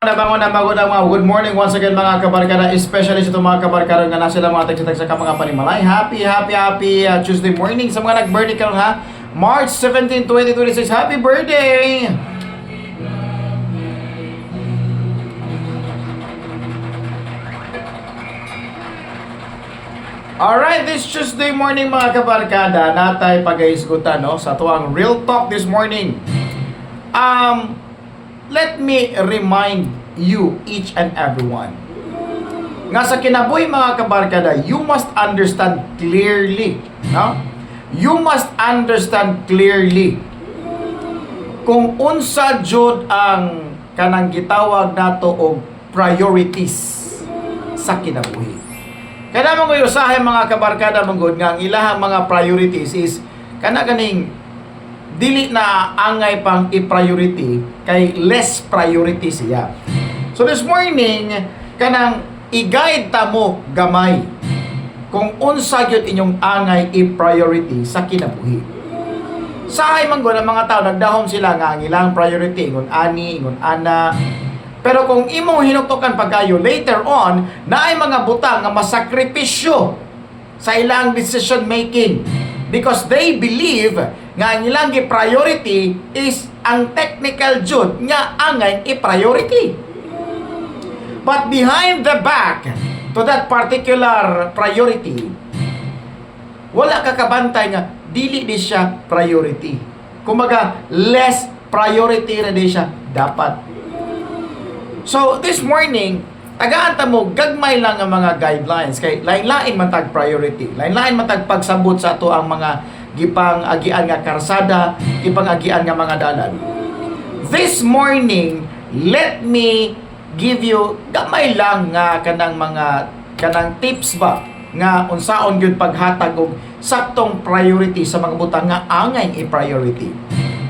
Nabangon na bago ng mga good morning once again mga kabarkada, especially sa itong mga kabarkada nga nasa lang mga tagsitag sa mga panimalay. Happy Tuesday morning sa mga nag-birthday karon ha. March 17, 2026. Happy birthday! Alright, this Tuesday morning mga kabarkada, natay pag-aisgutan no, sa tuwang Real Talk this morning. Let me remind you, each and everyone, nga sa kinabuhi mga kabarkada, you must understand clearly, no? You must understand clearly kung unsa jud ang kanang gitawag nato og priorities sa kinabuhi. Kada mga usahay mga kabarkada manggod nga ang ilahang mga priorities is kana ganing dili na angay pang i-priority kay less priority siya. So this morning kanang i-guide ta mo gamay kung unsa gyud inyong angay i-priority sa kinabuhi. Sahay manggod ang mga tao nagdahom sila nga ang ilang priority ingon ani, ingon ana. Pero kung imong hinuktokan pagkayo later on, naay mga butang nga masakripisyo sa ilang decision making because they believe nga ang ilang priority is ang technical jud nga angay i-priority. But behind the back to that particular priority, wala ka kabantay nga dili di siya priority. Kumaga less priority na di siya dapat. So this morning, tagaan ta mo gagmay lang ang mga guidelines kay lain-lain man tag priority. Lain-lain man tag pagsabot sa ato ang mga gipang agian nga karsada, gipang agian nga mga dalan. This morning, let me give you gamay lang nga kanang tips ba nga unsaon gyud paghatag og saktong priority sa mga butang nga angay i-priority.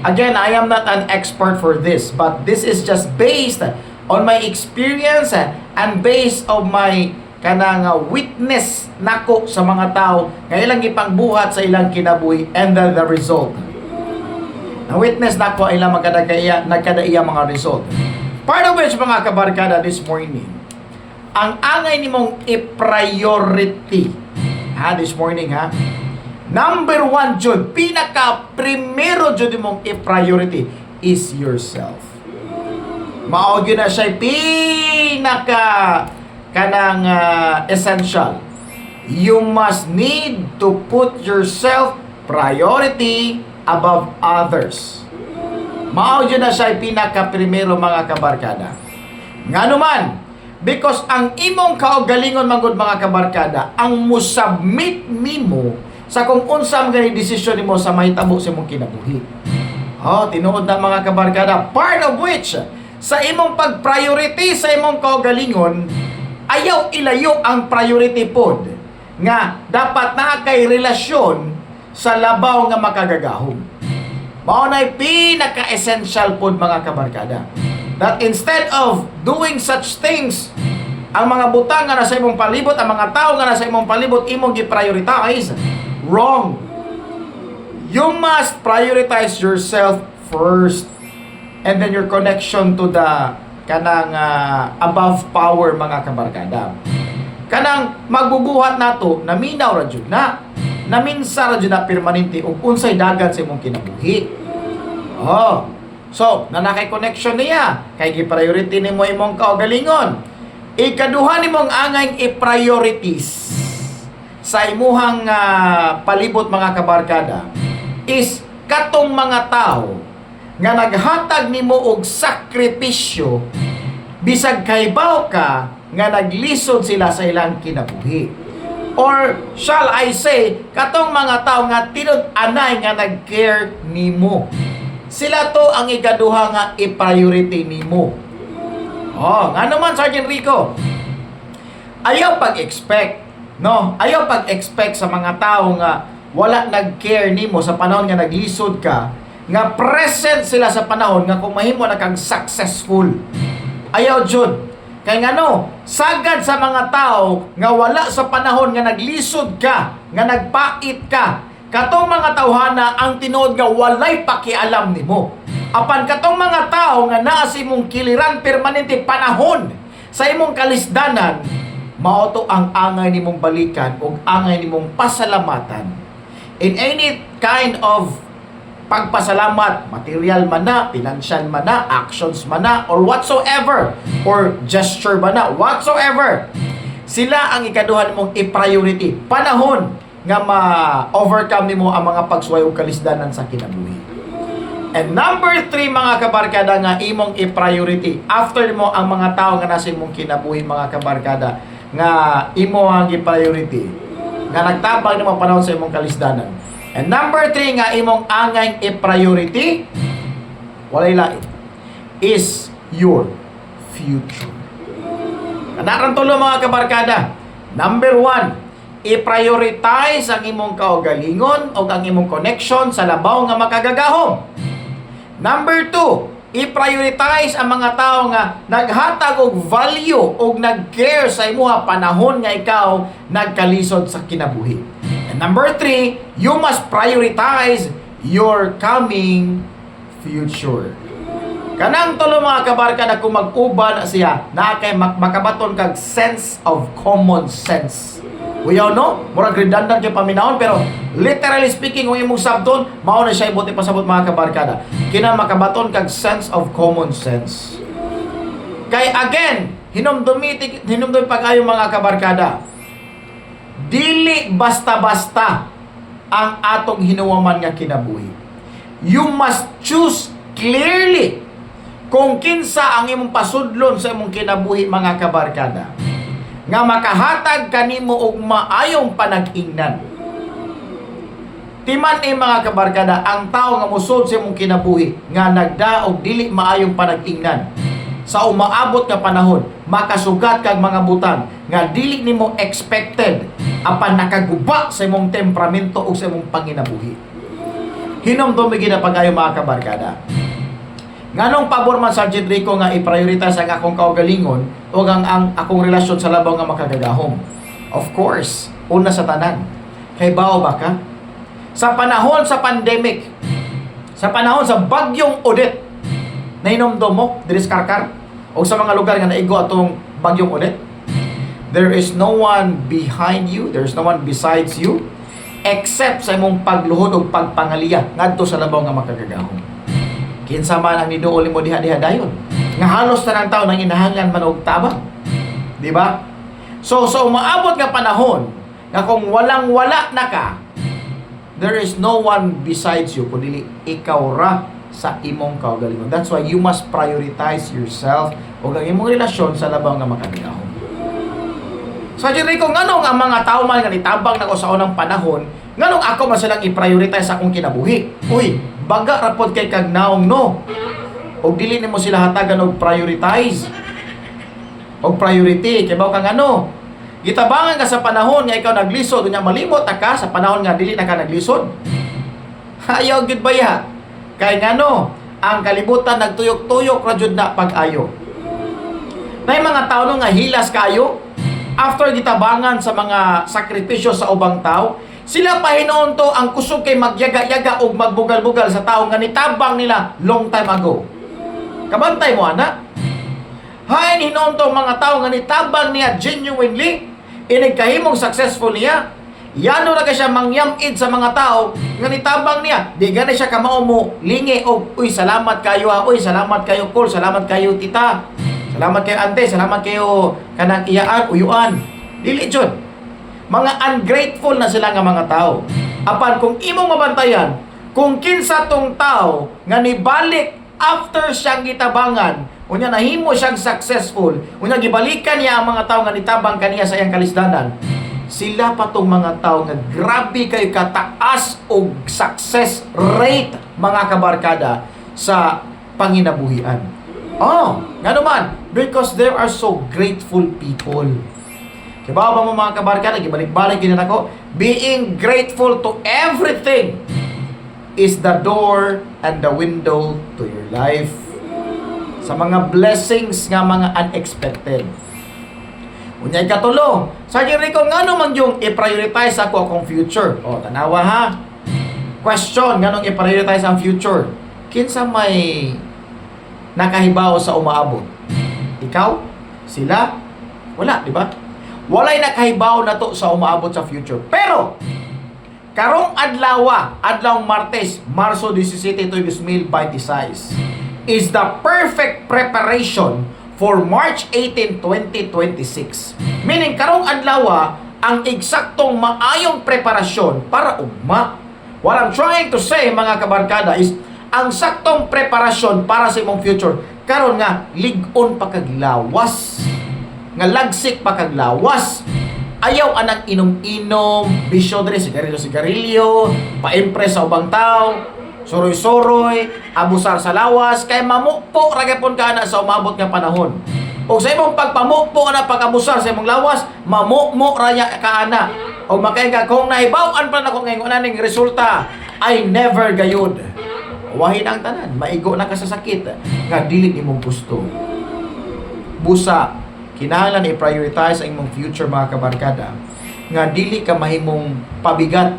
Again, I am not an expert for this, but this is just based on my experience and based on my kanang witness nako sa mga tao nga ilang gipangbuhat sa ilang kinabuhi and then the result. Na witness nako ilang nagkadaiya mga result. Part of which mga kabarkada this morning, ang angay nimong i-priority this morning number one jud, pinaka primero jud nimong i-priority is yourself. Mao gyud na siya pinaka kanang essential. You must need to put yourself priority above others. Mao gyud na siya pinaka primero mga kabarkada. Nganuman, because ang imong kaugalingon manggod mga kabarkada, ang musubmit nimo sa kung unsa man desisyon nimo sa mahitabo sa imong kinabuhi. Tinuod na mga kabarkada, part of which sa imong pag-priority sa imong kaugalingon, ayaw ilayo ang priority pod nga dapat na kay relasyon sa labaw nga makagagahom. Mao nay pinaka-essential pod mga kabarkada. That instead of doing such things, ang mga butang nga nasa imong palibot, ang mga tao nga nasa imong palibot imong gi-prioritize, wrong. You must prioritize yourself first. And then your connection to the kanang above power mga kabarkada. Kanang magbubuhat nato naminaw ra jud na. Naminsa ra jud na permanente ug unsay dagan sa imong kinabuhi. So, nanakay connection niya kay gi-priority nimo imong kaugalingon. Ikaduha nimong angay i-priorities sa imuhang palibot mga kabarkada is katong mga tao nga naghatag nimo og sakripisyo bisag kaybaw ka nga naglisod sila sa ilang kinabuhi. Or shall I say, katong mga tao nga tinud-anay nga nag-care nimo. Sila to ang ikaduha nga i-priority nimo. Nga naman Sergeant Rico, ayaw pag-expect, no? Ayaw pag-expect sa mga tao nga wala nag-care nimo sa panahon nga naglisod ka, nga present sila sa panahon nga kung mahimo na kang successful. Ayaw jud. Kay ngano, sagad sa mga tao nga wala sa panahon nga naglisod ka, nga nagpait ka. Katong mga tawhana ang tinuod nga walay pakialam nimo. Apan katong mga tao nga naa sa imong kiliran permanente panahon sa imong kalisdanan, mao to ang angay nimong balikan ug angay nimong pasalamatan. In any kind of pagpasalamat, material man na, financial man na, actions man na, or whatsoever, or gesture man na, whatsoever, sila ang ikaduhan mong i-priority. Panahon nga ma-overcome nimo ang mga pagsuway ug kalisdanan sa kinabuhi. And number 3 mga kabarkada nga imong i-priority after mo ang mga tao nga nasa imong kinabuhi mga kabarkada nga imo ang i-priority nga nagtabang nimo panahon sa imong kalisdanan. And number 3 nga imong angay i-priority walay lain is your future. Kanaran tulo mga kabarkada. Number 1, i-prioritize ang imong kaugalingon o ang imong connection sa labaw nga makagagahom. Number 2, i-prioritize ang mga tao nga naghatag og value o nag-care sa imuha panahon nga ikaw nagkalisod sa kinabuhi. And number 3, you must prioritize your coming future. Kanang tulo mga kabarkada kung mag-uban siya na kay makabaton kag sense of common sense. Uyaw no? Murag redundant kay paminahon pero literally speaking kung imong sabton mao na siya ibuti pasabot mga kabarkada. Kina makabaton kag sense of common sense. Kay again, hinumdumi pag-ayo mga kabarkada. Dili basta-basta ang atong hinuwaman nga kinabuhi. You must choose clearly kung kinsa ang imong pasudlon sa imong kinabuhi mga kabarkada nga makahatag kanimo og maayong panag-ingnan. Timan mga kabarkada, ang tao nga musod sa imong kinabuhi nga nagdaog dili maayong panag-ingnan sa umaabot nga panahon, makasugat kag mga butang nga dili nimo expected apan nakaguba sa imong temperamento o sa imong panginabuhi. Hinumdumi gid pag-ayo mga kabarkada. Nganong pabor man sa Sergeant Rico nga i-prioritize ang akong kaugalingon o ang akong relasyon sa labaw nga makagagahom? Of course, una sa tanan. Kay bao ba ka? Sa panahon sa pandemic, sa panahon sa bagyong Odette, nainomdom mo, diris karkar, o sa mga lugar nga naigo atong bagyong Odette, there is no one behind you, there is no one besides you, except sa imong pagluhod o pagpangaliya ngadto sa labaw nga makagagahom. Kinsa man ang niduol mo diha-diha dayon. Nga halos tanang taon nang inahangan man og tabang. Di ba? So umaabot nga panahon nga kung walang-wala na ka, there is no one besides you kundi ikaw ra sa imong kaugalingon. That's why you must prioritize yourself o ang imong relasyon sa labaw nga makagahom. So Jericho, nganong ang mga tao man nga nitabang nako sa unang panahon, nganong ako man silang i-prioritize sa akong kinabuhi? Uy, baga rapod kay kag naong no. O dili nimo sila hatagan og prioritize. Og priority kay baw kang ano. Gitabangan ka sa panahon nga ikaw naglisod unya malimot ka sa panahon nga dili na ka naglisod. Ayaw gid baya. Kay ngano, ang kalibutan nagtuyok-tuyok ra jud na pag-ayo. May mga tao nga hilas kayo after gitabangan sa mga sakripisyo sa ubang tao. Sila pa hinoon to ang kusog kay magyaga-yaga o magbugal-bugal sa tao nga nitabang nila long time ago. Kabantay mo, ana? Hain hinoon to mga tao nga nitabang niya genuinely, inigkahimong successful niya. Yano na ka siya mangyamid sa mga tao nga nitabang niya. Di gani siya kamao mo lingi og, uy, salamat kayo ha, uy, salamat kayo Col, salamat kayo tita, salamat kayo ante, salamat kayo kanang iyaan, uyuan. Dili jud. Mga ungrateful na sila nga mga tao. Apan kung imong mabantayan, kung kinsa tong tao nga nibalik after siyang gitabangan, unya nahimo siyang successful, unya gibalikan niya ang mga tao nga nitabang kaniya sa iyang kalisdanan, sila pa tong mga tao nga grabe kay kataas og success rate mga kabarkada sa panginabuhian. Oh, nga naman, because there are so grateful people. Kaya ba mo mga kabarkada, gibalik-balik gina nako, being grateful to everything is the door and the window to your life. Sa mga blessings nga mga unexpected. Unyay katulo, sa Jericho, ngano man yung i-prioritize ako akong future? O, tanawa ha. Question, nganong i-prioritize ang future? kinsa may nakahibaw sa umaabot? Ikaw? Sila? Wala, di ba? Walay nakahibaw na to sa umaabot sa future. Pero, karong adlaw Martes, Marso 17, 2026, is the perfect preparation for March 18, 2026. Meaning, karong adlaw, ang eksaktong maayong preparasyon para ugma. What I'm trying to say, mga kabarkada, is ang saktong preparasyon para sa imong future karon nga lig-on pa kag lawas, nga lagsik pa kag lawas, ayaw anang inom-inom, bisyo diri, sigarilyo, pa-impress sa ubang tao, suroy-suroy, abusar sa lawas, kay mamukpo ra gyapon ka na sa umabot nga panahon. O sa imong pagpamukpo na pag-abusar sa imong lawas, mamukmo ra ka ana. O makainga kung nahibaw-an pa na ko ngayon ning resulta ay never gayud. Wahin ang tanan, maigo na ka sa sakit nga dili nimong gusto. Busa, kinahanglan i-prioritize ang imong future, mga kabarkada, nga dili ka mahimong pabigat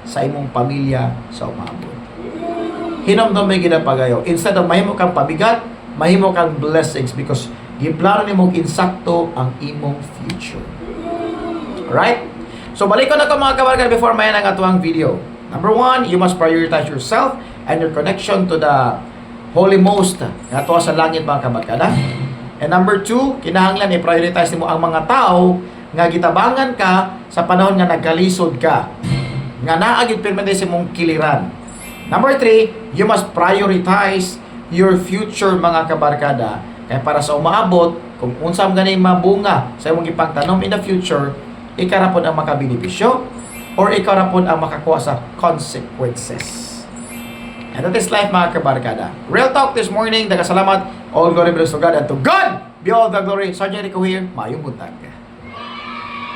sa imong pamilya sa umabot. Hinamdam may ginapagayo. Instead of mahimo kang pabigat, mahimo kang blessings because giplano nimong insakto ang imong future. Alright? So balik ko na ko, mga kabarkada, before mayan ang atuang video. Number 1, you must prioritize yourself and your connection to the Holy Most nga tuwa sa langit, mga kabarkada. And number 2, kinahanglan i-prioritize mo ang mga tao nga gitabangan ka sa panahon nga nagkalisod ka, nga naagid permanente sa mong kiliran. Number 3, you must prioritize your future, mga kabarkada. Kaya para sa umaabot, kung unsam ganay mabunga sa imong ipagtanom in the future, ikaw ra pod ang makabenepisyo or ikaw ra pod ang makakuha sa consequences. And that is life, mga kabarkada. Real talk this morning. Daghang salamat. All glory belongs to God, and to God be all the glory. Sergeant Rico here. Mayong buntag.